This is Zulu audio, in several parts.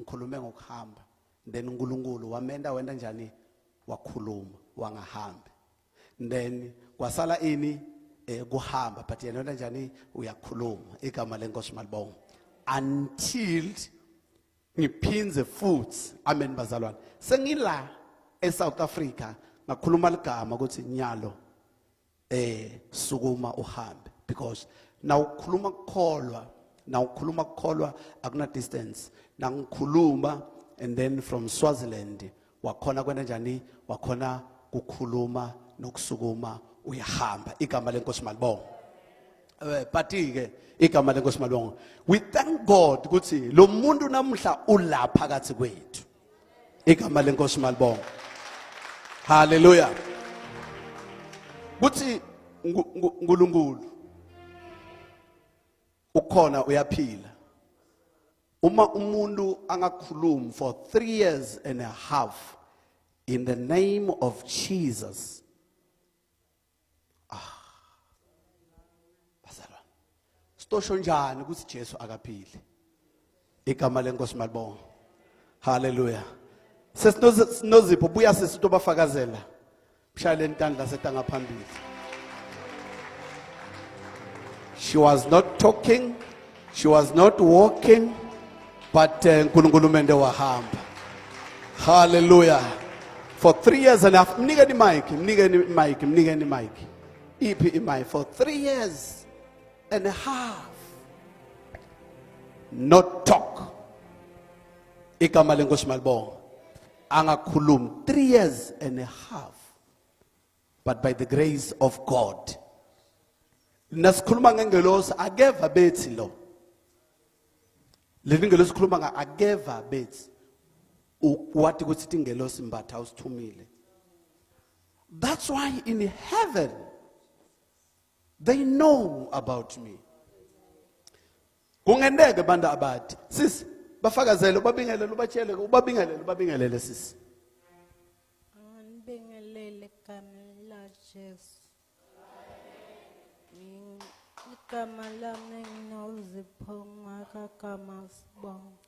ngikhulume ngokuhamba. Then uNkulunkulu wamenda wenda njani wakhuluma wangahambi. Then kwasala ini kuhamba but yena wenda njani uyakhuluma igama lenkosi malibonga. Until ngiphinze futhi amen bazalwane. Sengila eSouth Africa ngakhuluma ligama ukuthi nyalo sukuma uhambe because now ukhuluma ukukholwa akuna distance. Na ngikhuluma and then from Swaziland wakhona kwena njani wakhona kukhuluma nokusukuma uyahamba igama lenkosi malibonga. But-ke igama lenkosi malibonga. We thank God ukuthi lo muntu namhla ulapha phakathi kwethu. Igama lenkosi malibonga. Hallelujah. Kuthi uNkulunkulu ukhona uyaphila. Uma umuntu angakhulumi for 3 years and a half in the name of Jesus. Bazalwane. Stosho njani ukuthi Jesu akaphili. Igama lenkosi malibonga. Hallelujah. Sesinozipho buya sesitobafakazela. Mshayele intandla setanga phambili. She was not talking, she was not walking, but uNkulunkulu mende wahamba. Hallelujah. For 3 years and a half, mnikeni mic. Ipi mic for 3 years and a half. Not talk. Igama lenkosi malibonga. Angakhulum 3 years and a half. But by the grace of God. Nasikhuluma ngengelosi akeva bethi lo. Leningelosi khuluma akeva bethi. Wathi ukuthi ingelosi mbatha usithumile. That's why in heaven they know about me. Kungendeke bantu abathi sis bafakazele ubabingelele ubabingelele sis. Ngibingelele kamla Jesu. Igama lami nginozipho ngakagama sibonga.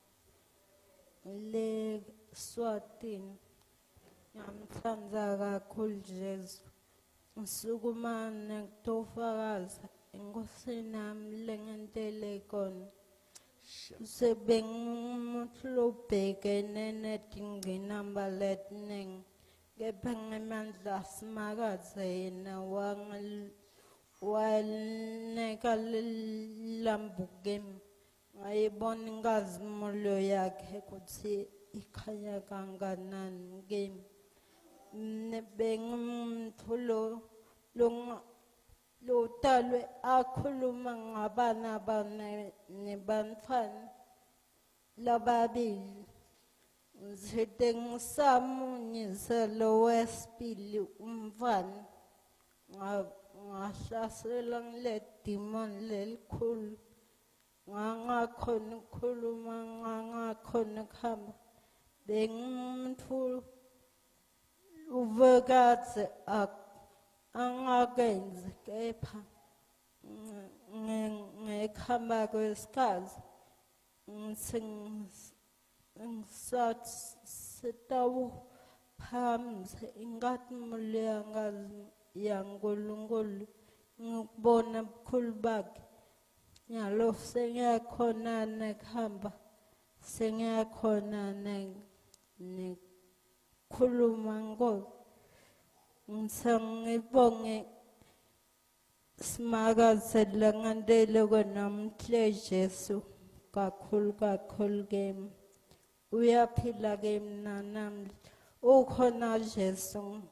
Le Swatini ngiyamthanda kakhulu Jesu. Ngisukumane ngitofakaza enkosini yami lengentele kona. Sebengumuntu lobhekene nedinginamba letiningi. Kepha ngemandla simakaze yena waneka lambukemi. Ngayibona inkazimulo yakhe ukuthi ikhanya kanganani kimi. Bengumuntu lo talwe akhuluma ngabana nebantwana lababili. Ngizithe ngisamunyise lo wesibili umfana ngahlasela ngile demon lelikhulu. Ngangakhona ukukhuluma ngangakhona ukuhamba. Bengumuntu uvekazi angakenzi kepha ngekuhamba kwesikhathi ngisathi sitawuphamisa inkazimulo yaNkulunkulu ngikubona ubukhulu bakhe. Nyalo sengiyakhona nekuhamba sengiyakhona nekukhuluma Nkosi. Ngibonge simakazela ngandele kwenamhle Jesu kakhulu kimi. Uyaphila kimi namhla. Ukhona Jesu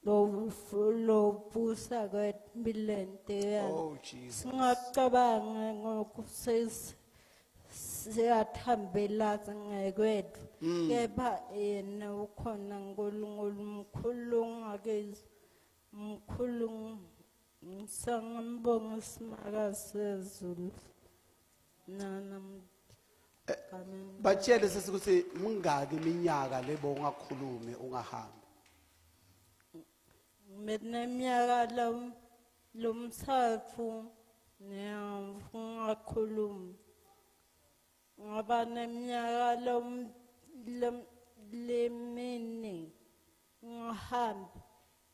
lo busa kwempilweni yakhe. Oh Jesus. Singacabanga ngokusisi siyathambela ngekwethu. Kepha yena ukhona uNkulunkulu mkhulu ngakezi mkhulu ngisangibonga simakazezulu Batshele sesikuthi mingaki iminyaka lebo ungakhulumi ungahambi. Meneminyaka lomthathu ngiyakhuluma. ngaba neminyaka lemini ngihamba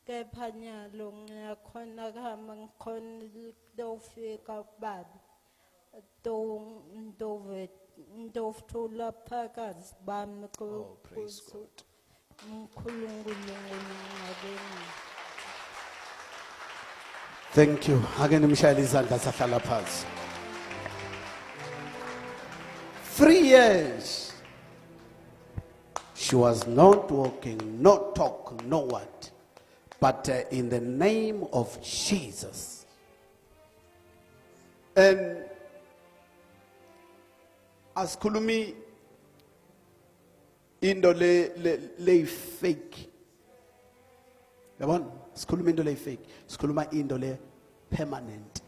kepha nyalo ngiyakhona kuhamba ngikhona ukufika kubaba ndovutula phakathi bami praise God. mkhulunkulu ngabeni. Thank you. Ake nimshayele izandla sahlala phansi. 3 years. She was not walking, not talking, no what. But in the name of Jesus. And asikhulumi into le fake. Yabona? Sikhuluma into le fake. Sikhuluma into le permanent.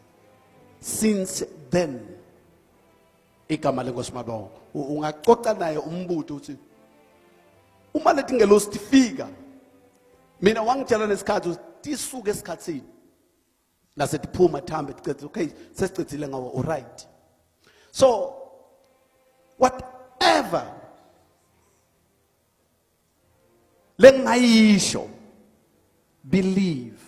Since then, igama lenkosi mabongo. Ungaxoxa naye umbuto uthi uma lethi ngelosifika. Mina wangitshela nesikhathi ukuthi tisuke esikhatsini. Lase diphuma thambe ticethe okay sesicethile ngawo all right. So whatever lengayisho believe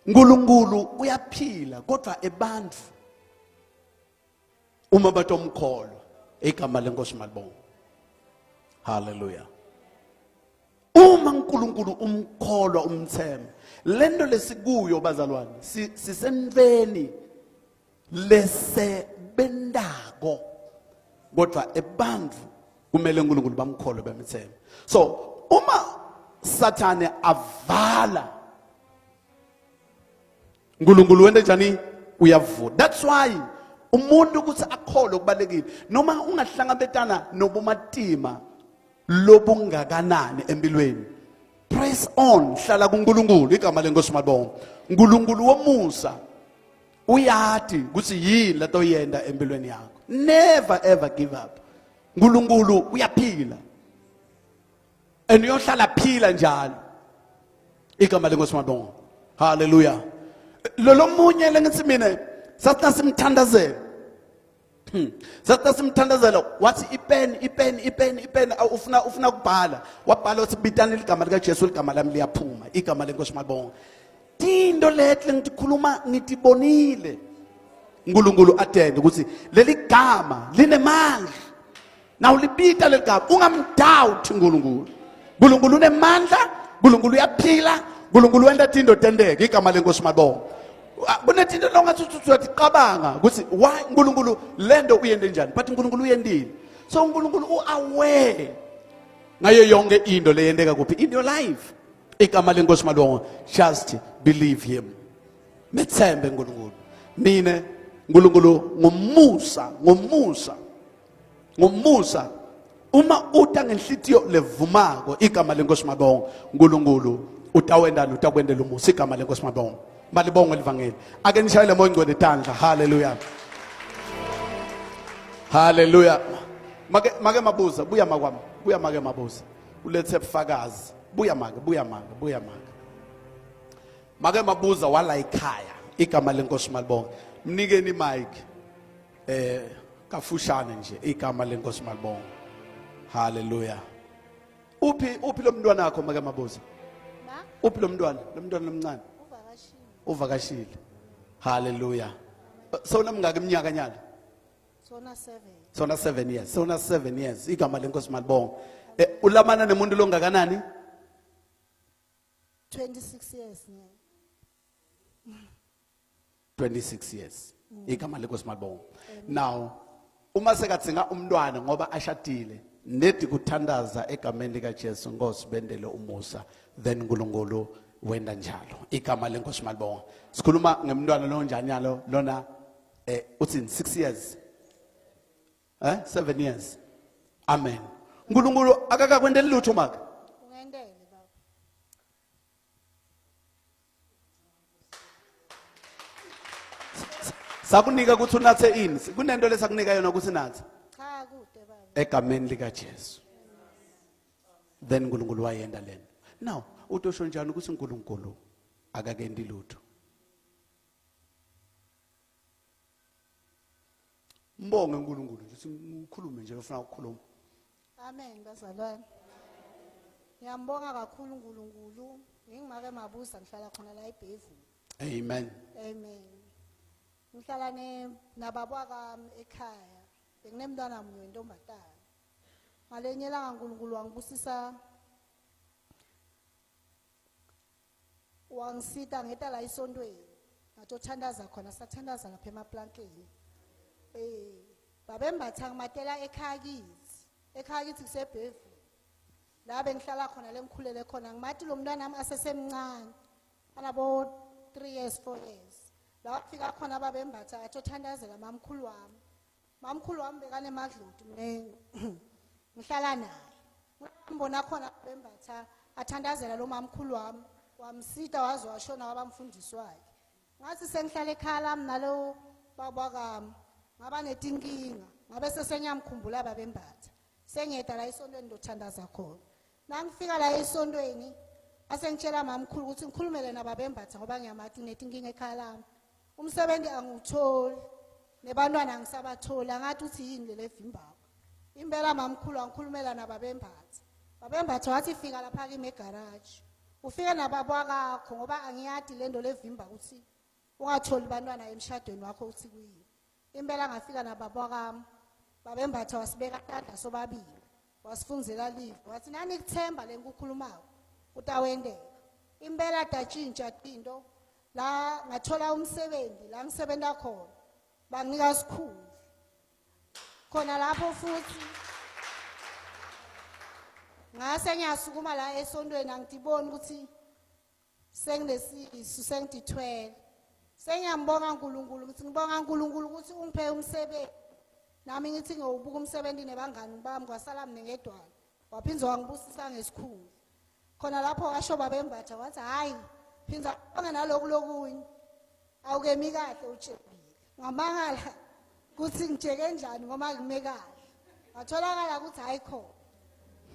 uNkulunkulu uyaphila kodwa ebantfu uma batomkholwa igama lenkosi malibonga. Hallelujah. Uma uNkulunkulu umkholwa umthemba lento lesikuyo bazalwane sisentweni lesebendako kodwa ebantfu kumele uNkulunkulu bamkholwe bemthemba. So uma Sathane avala uNkulunkulu wena njani uyavuka. That's why umuntu ukuthi akholwe kubalekile noma ungahlangabetana nobumatima lobungakanani empilweni. Press on, hlala kuNkulunkulu igama lenkosi mabonga. uNkulunkulu womusa uyathi ukuthi yini leto yenda empilweni yakho. Never ever give up. uNkulunkulu uyaphila. And uyohlala phila njalo. Igama lenkosi mabonga. Hallelujah. Lolo munye lengithi mina sathi simthandazela. Sathi simthandazela wathi ipen ufuna ukubhala wabhala uthi bitani igama lika Jesu igama lami liyaphuma igama lenkosi mabonga. Into lehle ngitikhuluma ngitibonile. uNkulunkulu atende ukuthi leli gama linemandla. Now libita leli gama ungamdoubt uNkulunkulu. uNkulunkulu unemandla, uNkulunkulu uyaphila, uNkulunkulu wenda into tendeke igama lenkosi mabonga. Kunetinto longathi ucabanga ukuthi why uNkulunkulu lento uyende njani but uNkulunkulu uyendile. So uNkulunkulu uaware ngayo yonke into leyendeka kuphi in your life. Igama lenkosi mabonga. Just believe him. Methembe uNkulunkulu. Mina uNkulunkulu ngomusa uma uta ngenhlitiyo levumako igama lenkosi mabonga uNkulunkulu utakwendela umusa igama lenkosi mabonga. Malibonga livangeli. Ake nishayele moyo ngcwele tandla. Hallelujah. Hallelujah. Make mabuza buya makwami. Buya make mabuza. Ulethe Bufakazi. Buya make. Make mabuza wala ekhaya. Igama lenkosi malibonga. Mnikeni mic. Kafushane nje igama lenkosi malibonga. Hallelujah. Uphi lo mntwana wakho make mabuza? Uphi lo mntwana lomncane? Uvakashile. Hallelujah. Sona mngaka iminyaka nyalo? Sona 7 years. Sona 7 years. Igama lenkosi malibonga. Ulamana nemuntu longakanani? 26 years. 26 years. Igama lenkosi malibonga. Now uma sekatsinga umntwana ngoba ashadile nedi kuthandaza egameni lika Jesu ngosibendele umusa then uNkulunkulu wenda njalo igama lenkosi malibonga. Sikhuluma ngemntwana lo njani yalo lona uthini 6 years 7 years. Amen. uNkulunkulu akakakwendela lutho maka Ungendele baba. sakunika ukuthi unathe ini kunento lesakunika yona ukuthi nathe Cha kude baba. egameni lika Jesu then uNkulunkulu wayenda lena. Now utosho njani ukuthi uNkulunkulu akakendi lutho? Mbonge uNkulunkulu nje sikhulume nje ufuna ukukhuluma. Amen bazalwane. Ngiyambonga kakhulu uNkulunkulu. Ngingimake mabuza ngihlala khona la eBhevu. Amen. Amen. Ngihlala nababwa kwami ekhaya. Benginemntwana munye wentombazana. Ngalenye ilanga uNkulunkulu wangibusisa wangisita ngeta la esontweni. Ngatothandaza khona sathandaza lapha emaplankeni. Babembatha ngimatela ekhaya kithi. Ekhaya kithi kuseBhevu. La bengihlala khona lengikhulele khona ngimathi lo mntwana nami asesemncane. Anabo 3 years 4 years. La wafika khona babembatha atothandazela mamkhulu wami. Mamkhulu wami bekane madludi mnengi. Ngihlala naye. Ngibona khona babembatha athandazela lo mamkhulu wami. Wamsita waze washona wabamfundisi wakhe. Ngathi sengihlala ekhaya lami nalo baba kwami. Ngaba netinkinga. Ngabe sesenyamkhumbula babembatha. Sengiyeda la esontweni ndothandaza khona. Nangifika la esontweni asengitshela mamkhulu ukuthi ngikhulumele nababembatha ngoba ngiyamathi netinkinga ekhaya lami. Umsebenzi angitholi. Nebantwana ngisabathola ngathi uthi yini levimbako. Impela mamkhulu angikhulumela nababembatha. Babembatha wathi fika lapha kimi egarage. Ufike nababwa kakho ngoba angiyadi lento levimba ukuthi ungatholi bantwana emshadweni wakho uthi kuyini. Impela ngafika nababwa kami. Babembatha wasibeka tata sobabili. Wasifunzela live. Wathi nani kuthemba lenkukhulumayo utawendela. Impela datshintsha into la ngathola umsebenzi la ngisebenza khona. Banginika isikhulu. Khona lapho futhi ngase ngiyasukuma la esontweni angidiboni ukuthi senginesisu sengithwele. Sengiyambonga uNkulunkulu ukuthi ngibonga uNkulunkulu ukuthi ungiphe umsebenzi. Nami ngithi ngiyubuka umsebenzi nebangani bami kwasala mina ngedwana. Waphinza wangibusisa ngesikhulu. Khona lapho washo babembatha wathi hayi phinza bonge naloku lokunye. Awukemi kahle utshebile. Ngamangala ukuthi ngijeke njani ngoba ngime kahle. Ngatholakala ukuthi hayikho.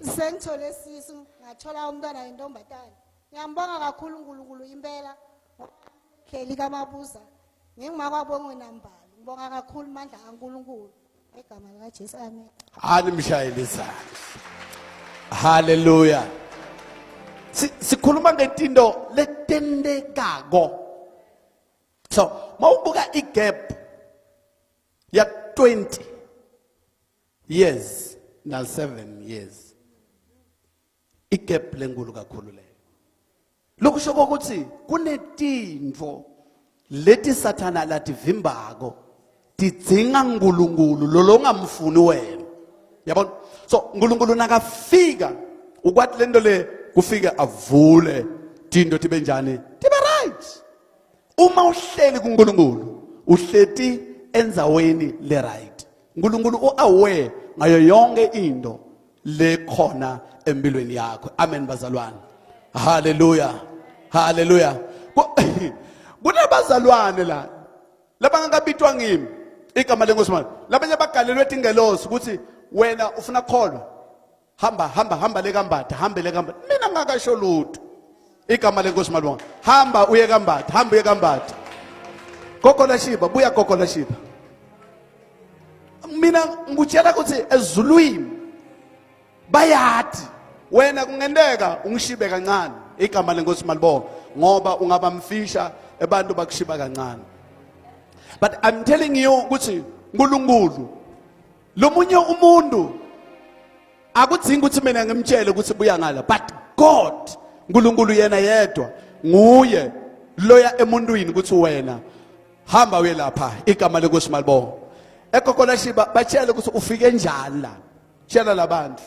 Sengithole sisu ngathola umntwana wentombazane. Ngiyambonga kakhulu uNkulunkulu impela. Kheli kamabuza. Ngingimakwabonga nambali. Ngibonga kakhulu mandla kaNkulunkulu. Egama lika Jesu amen. Animshayelisa. Hallelujah. Sikhuluma ngetinto letendekako. So, mawubuka igap ya 20 years na 7 years. Igap lenkulu kakhulu le. Lokusho ukuthi kunetinto leti sathana lativimbako tidzinga uNkulunkulu lo longamfuni wena. Yabona? So uNkulunkulu nakafika ukwathi lento le kufika avule tinto tibe njani? Tibe right. Uma uhleli kuNkulunkulu, uhleti enzaweni le right. uNkulunkulu uaware ngayo yonke into lekhona empilweni yakho. Amen bazalwane. Hallelujah. Hallelujah. Kunabazalwane la. Labangakabitwa ngimi. Igama leNkosikazi. Labanye bagalelwe tingelosi ukuthi wena ufuna kholwa. Hamba le kambatha, hambe le kambatha. Mina ngakasho lutho. Igama leNkosikazi. Hamba uye kambatha, hamba uye kambatha. Gogola shiba, buya gogola shiba. Mina ngikutshela ukuthi ezulwini bayathi wena kungendeka ungishibe kancane. Igama leNkosikazi ngoba ungabamfisha abantu bakushiba kancane. But I'm telling you ukuthi uNkulunkulu lomunye umuntu akudzingi ukuthi mina ngimtshele ukuthi buya ngala, but God uNkulunkulu yena yedwa nguye loya emuntwini ukuthi wena hamba uye lapha. Igama leNkosikazi ekokola shiba batshela ukuthi ufike njani la. Tshela labantu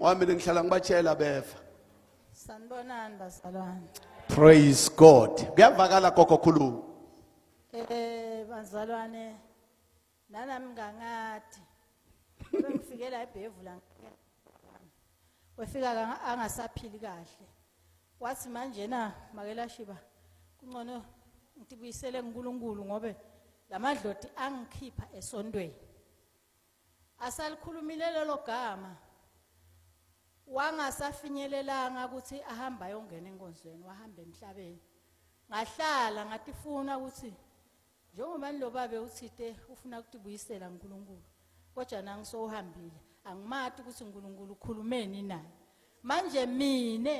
ngoba mina ngihlala ngibatshela befa. Sanibonani bazalwane. Praise God. Kuyavakala kokho khulu. Bazalwane nami ngangati bengifike la eBhevu la wefika angasaphili kahle wathi manje na makela shiba kungcono ngitibuyisele uNkulunkulu ngobe lamadloti angikhipha esontweni asalikhulumile lelo gama wangasafinyelelanga ukuthi ahamba yongena enkonzweni wahamba emhlabeni ngahlala ngatifuna ukuthi njengoba lo babe uthite ufuna ukutibuyisela uNkulunkulu kodwa nangisowuhambile angimati ukuthi uNkulunkulu ukhulumeni naye manje mine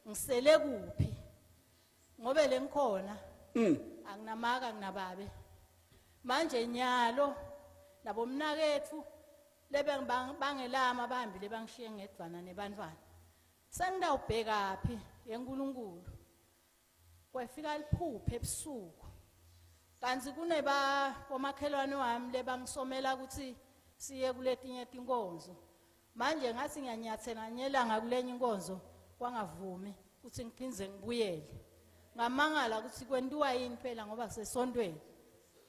ngisele kuphi ngobe lengikhona anginamaka anginababe manje nyalo labo mnakethu lebe bangelama bahambile bangishiye ngedvana nebantwana sengidawubheka phi yeNkulunkulu kwafika liphuphe ebusuku kanti kuneba omakhelwane wami lebangisomela ukuthi siye kuletinye inkonzo manje ngathi ngiyanyathela nyelanga kulenye inkonzo kwangavumi ukuthi ngiphinze ngibuyele ngamangala ukuthi kwentiwa yini phela ngoba sesontweni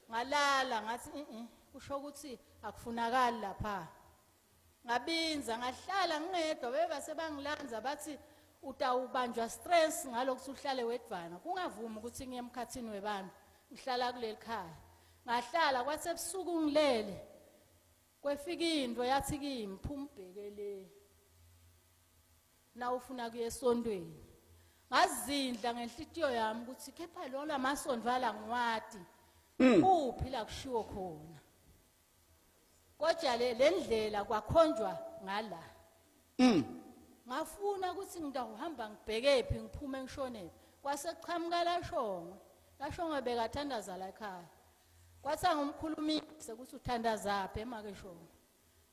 ngalala ngathi kusho ukuthi akufunakali lapha ngabinza ngahlala ngedwa beba sebangilanza bathi utawubanjwa stress ngalokuthi uhlale wedvana kungavumi ukuthi ngiye emkhathini webantu ngihlala kuleli khaya ngahlala kwathi ebusuku ngilele kwefika into yathi kimi phumbhekele na ufuna kuye esontweni ngazindla ngenhlitiyo yami ukuthi kepha lola masondlo ala ngiwadi uphi la kushiwo khona kodwa le ndlela kwakhonjwa ngala ngafuna ukuthi ngidawuhamba ngibheke phi ngiphume ngishonele kwase qhamuka lashongwe bekathandaza la ekhaya kwathi angumkhulumisi ukuthi uthandaza phi emakeshongo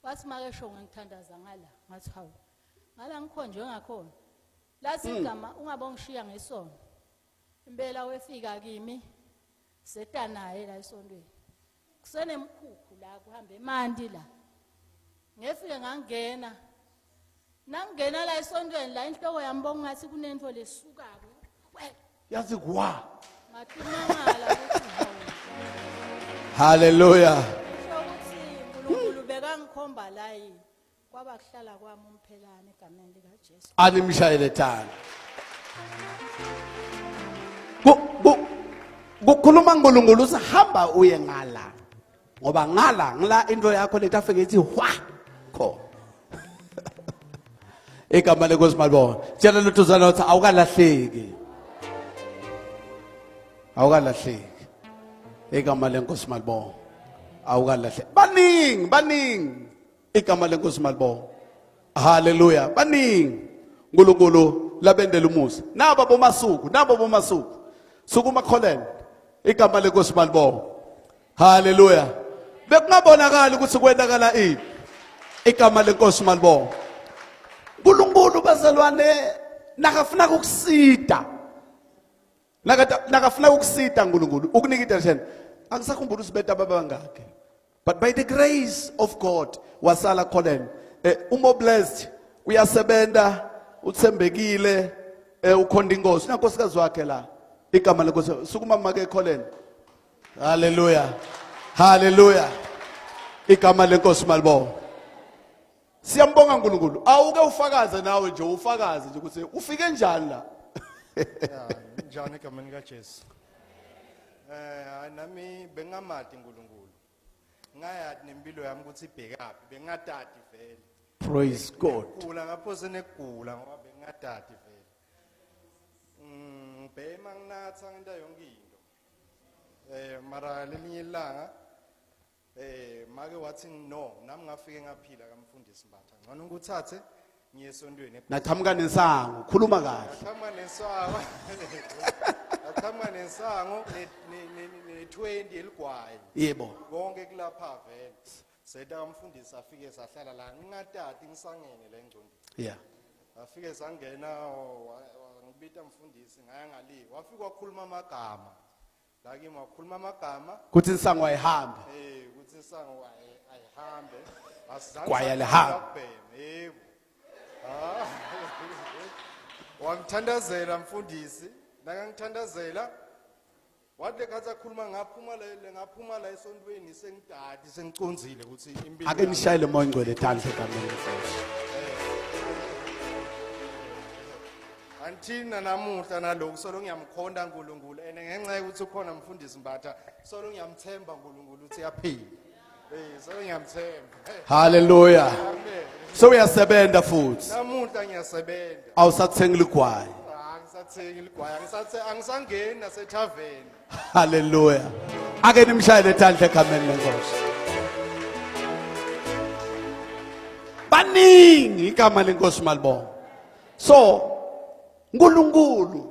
kwathi makeshongo ngithandaza ngala ngathi hawu ngala ngikhonjwe ngakhona lathi igama ungabongishiya ngesono impela wefika kimi setanaye la esontweni kusenemkhukhu la kuhambe emanti la ngefike ngangena nangena la esontweni la inhloko yambonga ngathi kunento lesukako yazi kwa ngathumangala ukuthi hallelujah ukuthi uNkulunkulu bekangikhomba la yini kwaba kuhlala kwami umphelane egameni lika Jesu animshayele tana kukhuluma uNkulunkulu usihamba uye ngala ngoba ngala ngila into yakho letafike ithi hwa kho igama lenkosi malibona tshela lothuzana uthi awukalahleki igama lenkosi malibona awukalahleki baningi igama lenkosi malibona haleluya baningi uNkulunkulu labendela umusa nabo bomasuku sukuma kholene igama lenkosi malibona haleluya bekungabonakala ukuthi kwenzakala ini igama lenkosi malibona uNkulunkulu bazalwane nakafuna ukusida nakafuna ukusida uNkulunkulu ukunika idirection angisakhumbula usibetha babangakhe but by the grace of God wasala kholene blessed uyasebenza uthembekile ukhonda inkosi unankosikazi wakhe la igama lenkosi sukuma make kholene haleluya igama lenkosi malibona siyambonga uNkulunkulu awuke ufakaze nawe nje ufakaze nje ukuthi ufike njani la njani egameni kaJesu nami bengamati uNkulunkulu ngayathi nempilo yami ukuthi ibhekaphi bengatati vele praise God kula ngapho senegula ngoba bengatati vele ngibhema nginatha ngento yonke into mara lelinye ilanga make wathi no nami ngafike ngaphila kamfundisi Mbatha ngcono ngikuthathe ngiye esontweni naqhamuka nesango khuluma kahle aqhamuka nesango ne-20 eligwayi yebo konke kulapha vele seta umfundisi afike sahlala la ngingatati ngisangene la engcondweni yeah afike sangena ngibita umfundisi ngaya ngale wafika wakhuluma amagama la kimi wakhuluma amagama kuthi insango ayihambe kuthi insango ayihambe kwaya lihamba yebo wangithandazela mfundisi nakangithandazela wathi khatha khuluma ngaphuma la esontweni sengidadi sengiconzile ukuthi impilo ake nishayele moya ngcwele thansi egameni lenkosi anthina namuhla naloku solo ngiyamkhonda uNkulunkulu ene ngenxa yokuthi ukhona mfundisi Mbatha solo ngiyamthemba uNkulunkulu ukuthi yaphila solo ngiyamthemba haleluya so uyasebenza futhi namuhla ngiyasebenza awusathengi ligwayi angisathengi ligwayi angisangeni nasethaveni haleluya ake nimshayele tandla egameni lenkosi. Baningi igama lenkosi malibonga. So nkulunkulu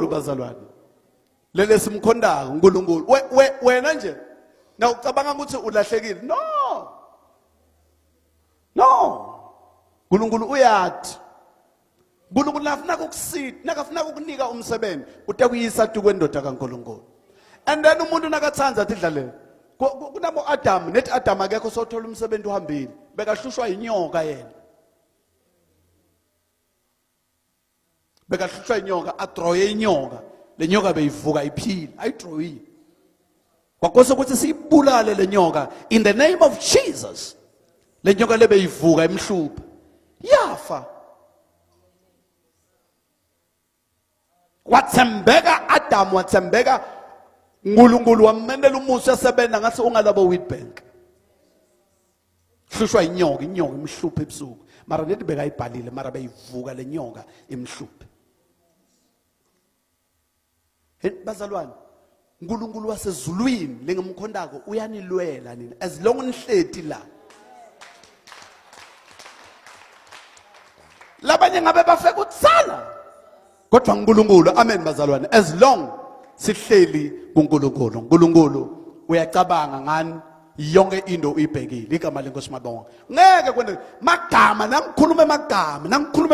bazalwane, lele simkhondako nkulunkulu. Wena nje na ucabanga ukuthi ulahlekile? No, nkulunkulu uyathi. nkulunkulu nafuna ukukusita, nakafuna ukukunika umsebenzi utakuyisa tu kwendoda kaNkulunkulu. And then umuntu nakatsanza athi dlalela kunabo Adam, nethi Adam akekho sothola umsebenzi uhambile, bekahlushwa inyoka yena. Bekahlushwa inyoka, adroye inyoka, le nyoka beyivuka iphila, ayidroyi. Kwakose ukuthi siyibulale le nyoka in the name of Jesus. Le nyoka le beyivuka imhlupha, yafa. Watsembeka Adam, watsembeka nkulunkulu, wamendela umusi yasebenza ngathi ungalabo Wheatbank. Hlushwa inyoka imhlupha ebusuku. Mara nethi bekayibhalile, mara beyivuka le nyoka imhlupha. Bazalwane, nkulunkulu wasezulwini lengimkhondako uyanilwela nina as long nihleti la. Labanye ngabe bafeka utsala, kodwa nkulunkulu, amen bazalwane, as long sihleli kuNkulunkulu. nkulunkulu uyacabanga ngani yonke into uyibhekile. Igama lenkosi mabonga. Ngeke kwende magama, nangikhuluma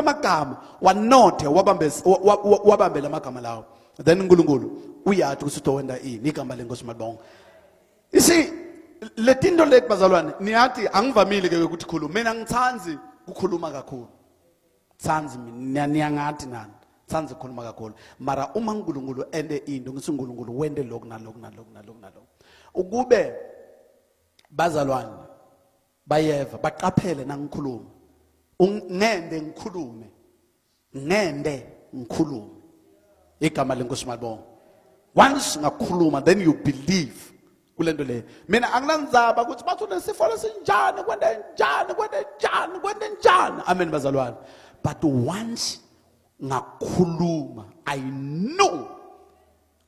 magama wanothe wabambe lamagama lawo. Then nkulunkulu uyathi ukuthi wenda ini. Igama lenkosi mabonga. Isi letinto leti bazalwane niyathi angivamile ke ukuthi khuluma. Mina ngithanzi ukukhuluma kakhulu. Tsanzi mina niyangathi nani. Tsanzi ukukhuluma kakhulu. Mara uma uNkulunkulu ende into ngithi uNkulunkulu wende lokhu nalokhu. Ukube bazalwane bayeva baqaphele nangikhuluma. Ngende ngikhulume. Igama lenkosi malibonga. Once ngakhuluma then you believe kulento le. Mina anginanzaba ukuthi bathi unesifo lesinjani, kwende njani. Amen bazalwane. But once ngakhuluma, I know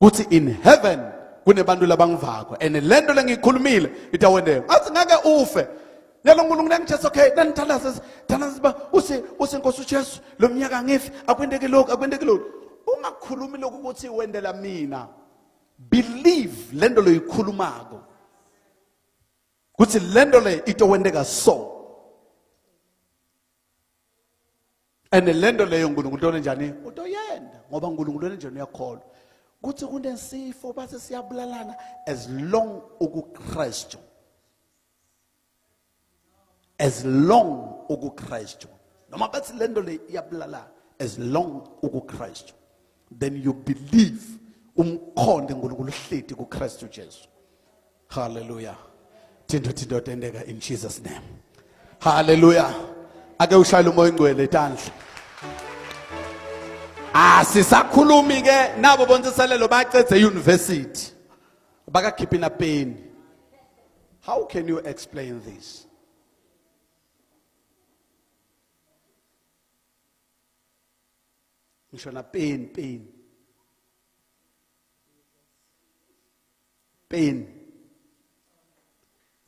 ukuthi in heaven kunebantu labangivako and lento lengikhulumile itawendeka. Athi ngeke ufe. Yalo nkulunkulu ngithi okay, then thandaza ba usenkosi uJesu lo mnyaka ngifi akwendeke lokhu. Ungakhulumi lokhu ukuthi wendela mina. Believe lento lo ikhulumako ukuthi lento le itowendeka so. And lento leyo uNkulunkulu utone njani utoyenda ngoba uNkulunkulu njani uyakholwa kuthi kunesifo base siyabulalana as long ukuKristu. As long ukuKristu. Noma bathi lento le iyabulala as long ukuKristu. Then you believe umkhonde uNkulunkulu hleti kuKristu Jesu. Hallelujah. Thinto tendeka in Jesus name. Hallelujah. Ake ushayile umoya ingcwele tandla. Sisakhulumi ke nabo bontsiselelo baqedze university. Bakakhipha na pain. How can you explain this? Ngishona pain.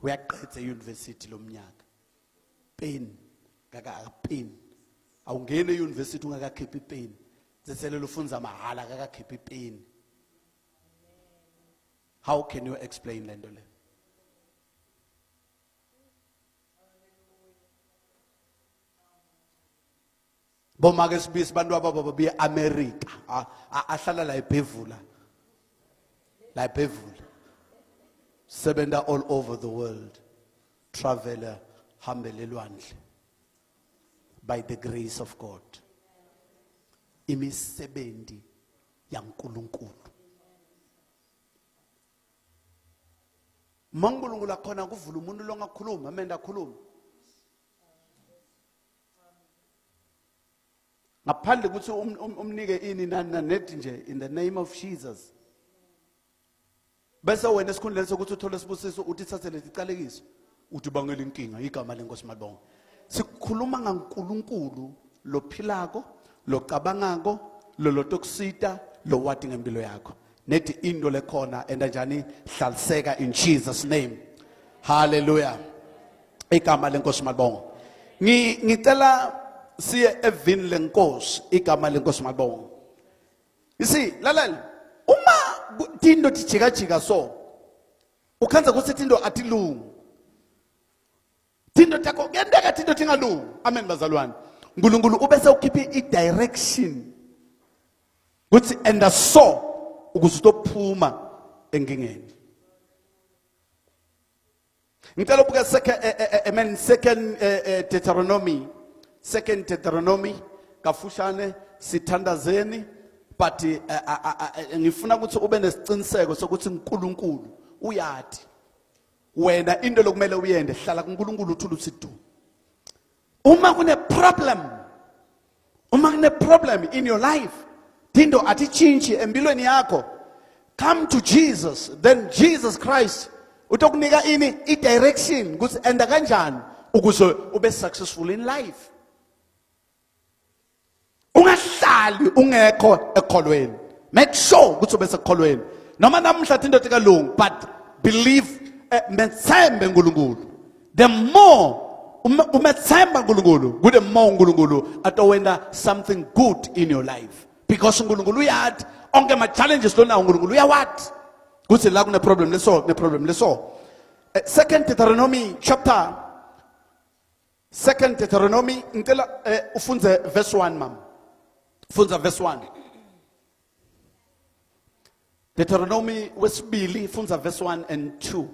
Uyaqedza university lo mnyaka. Pain. Pain. Awungene euniversity ungakakhiphi pain. Zeselelo ufunza mahala akakakhiphi pain. How can you explain lento le? Bomake sibisi bantu ababa be America. Ahlala la ephevula. Sebenza all over the world. Traveler hambele lwandle. By the grace of God. Imisebenzi yaNkulunkulu. Mangulunkulu akhona kuvula umuntu longakhuluma, amenda khuluma. Ngaphandle ukuthi umnike ini nethi nje in the name of Jesus. Bese wena esikhundleni sokuthi uthole isibusiso uthi thathe leticalekiso uthi bangela inkinga igama lenkosi malibonga. Sikhuluma ngaNkulunkulu lophilako, locabangako, lolotokusita, lo wathi ngempilo yakho. nethi into lekhona enda njani hlaliseka in Jesus name. Hallelujah. Igama lenkosi malibonga. Ngicela siye evini lenkosi igama lenkosi malibonga. You see, lalela, uma tindo tijika jika so, ukhanza kuthi tindo atilungu. Tindo takho kuyendeka tindo tingalungu. Amen bazalwane. Nkulunkulu ubese ukhipha i-direction. Kuthi enda so ukuze utophuma enkingeni. Ngicela ubuke second Deuteronomy kafushane sithandazeni but ngifuna ukuthi ube nesiciniseko sokuthi uNkulunkulu uyathi wena into lokumele uyende hlala kuNkulunkulu uthula usidu. Uma kune problem in your life tindo atichinchi empilweni yakho, come to Jesus, then Jesus Christ utokunika ini i-direction ukuthi enda kanjani ukuze ube successful in life. Ungahlali ungekho ekholweni. Make sure ukuthi ube sekholweni. Noma namhla into tikalungu, but believe methembe uNkulunkulu. The more umethemba uNkulunkulu, the more uNkulunkulu atowenda something good in your life. Because uNkulunkulu uyathi onke ma challenges lona uNkulunkulu uyawathi. Kuthi la kune problem leso. Second Deuteronomy chapter. Second Deuteronomy ngicela ufunze verse 1 mama. Funza verse 1. Deuteronomy wesibili funza verse 1 and 2.